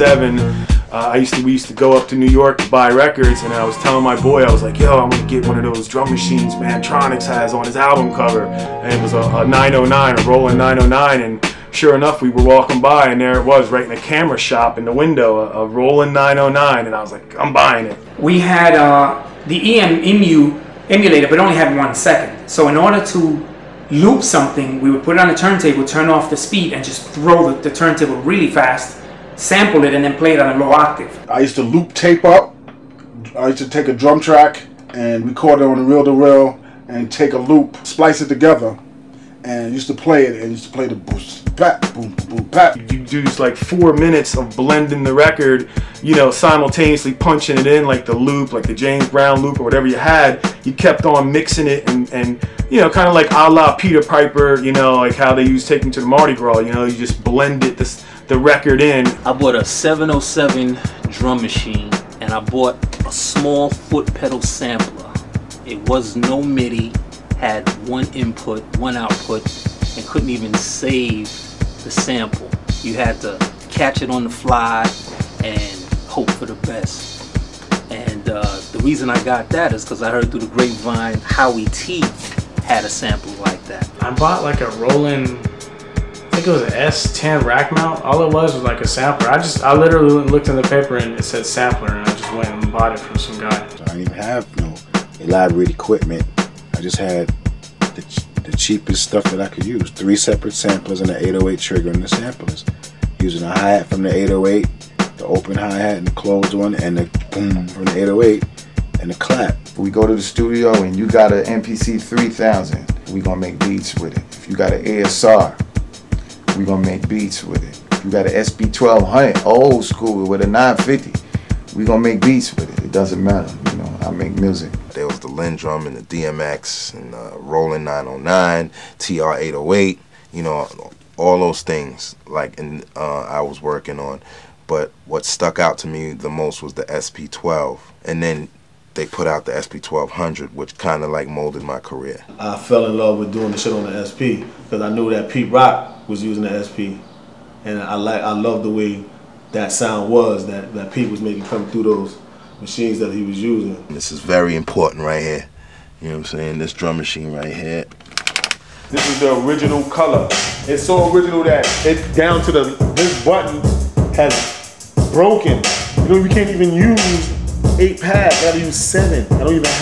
'87. We used to go up to New York to buy records, and I was telling my boy, I was like, yo, I'm gonna get one of those drum machines Mantronix has on his album cover. And it was a 909, a Roland 909, and sure enough, we were walking by, and there it was, right in the camera shop in the window, a Roland 909, and I was like, I'm buying it. We had the EMU emulator, but it only had 1 second. So in order to loop something, we would put it on the turntable, turn off the speed, and just throw the turntable really fast, sample it, and then play it on a low octave. I used to loop tape up. I used to take a drum track and record it on a reel-to-reel and take a loop, splice it together, and used to play it, and used to play the boost, pat, boom, boom, pat. You do just like 4 minutes of blending the record, you know, simultaneously punching it in, like the loop, like the James Brown loop or whatever you had. You kept on mixing it and you know, kind of like a la Peter Piper, you know, like how they used Take Me to the Mardi Gras, you know, you just blended the record in. I bought a 707 drum machine, and I bought a small foot pedal sampler. It was no MIDI, had one input, one output, and couldn't even save the sample. You had to catch it on the fly and hope for the best. And the reason I got that is because I heard through the grapevine Howie T had a sample like that. I bought like a Roland, I think it was an S10 rack mount. All it was like a sampler. I literally looked in the paper and it said sampler, and I just went and bought it from some guy. I didn't even have no elaborate equipment. I just had the cheapest stuff that I could use. 3 separate samplers and an 808 trigger and the samplers. Using a hi-hat from the 808, the open hi-hat and the closed one, and the boom from the 808, and the clap. We go to the studio and you got an MPC 3000, we gonna make beats with it. If you got an ASR, we gonna make beats with it. If you got an SB 1200, old school with a 950, we gonna make beats with it. It doesn't matter, you know, I make music. There was the Lindrum and the DMX and Roland 909, TR 808, you know, all those things like I was working on. But what stuck out to me the most was the SP12. And then they put out the SP 1200, which kind of like molded my career. I fell in love with doing the shit on the SP because I knew that Pete Rock was using the SP, and I loved the way that sound was that Pete was making come through those machines that he was using. This is very important right here. You know what I'm saying? This drum machine right here. This is the original color. It's so original that it's down to this button has broken. You know, you can't even use 8 pads, I gotta use 7. I don't even have